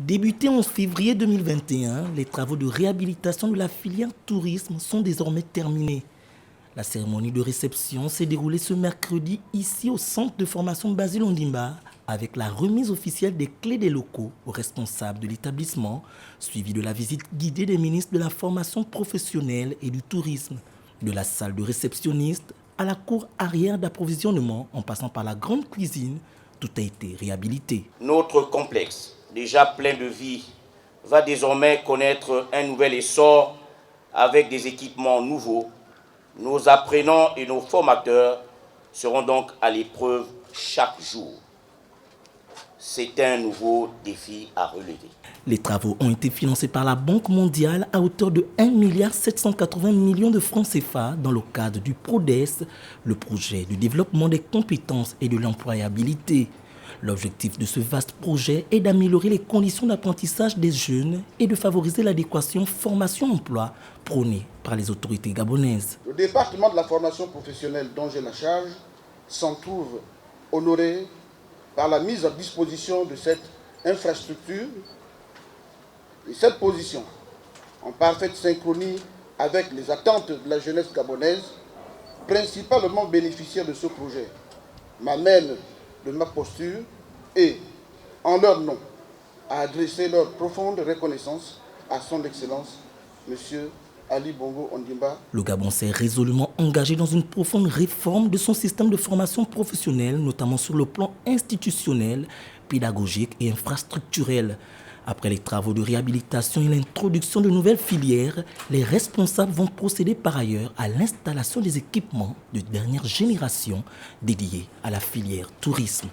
Débutés en février 2021, les travaux de réhabilitation de la filière tourisme sont désormais terminés. La cérémonie de réception s'est déroulée ce mercredi ici au centre de formation Basile Ondimba avec la remise officielle des clés des locaux aux responsables de l'établissement, suivie de la visite guidée des ministres de la formation professionnelle et du tourisme, de la salle de réceptionniste à la cour arrière d'approvisionnement en passant par la grande cuisine. Tout a été réhabilité. Notre complexe, déjà plein de vie, va désormais connaître un nouvel essor avec des équipements nouveaux. Nos apprenants et nos formateurs seront donc à l'épreuve chaque jour. C'est un nouveau défi à relever. Les travaux ont été financés par la Banque mondiale à hauteur de 1,780 milliard de francs CFA dans le cadre du PRODES, le projet de développement des compétences et de l'employabilité. L'objectif de ce vaste projet est d'améliorer les conditions d'apprentissage des jeunes et de favoriser l'adéquation formation-emploi prônée par les autorités gabonaises. Le département de la formation professionnelle dont j'ai la charge s'en trouve honoré par la mise à disposition de cette infrastructure et cette position, en parfaite synchronie avec les attentes de la jeunesse gabonaise, principalement bénéficiaire de ce projet, m'amène de ma posture et, en leur nom, à adresser leur profonde reconnaissance à son Excellence, M. Ali Bongo Ondimba. Le Gabon s'est résolument engagé dans une profonde réforme de son système de formation professionnelle, notamment sur le plan institutionnel, pédagogique et infrastructurel. Après les travaux de réhabilitation et l'introduction de nouvelles filières, les responsables vont procéder par ailleurs à l'installation des équipements de dernière génération dédiés à la filière tourisme.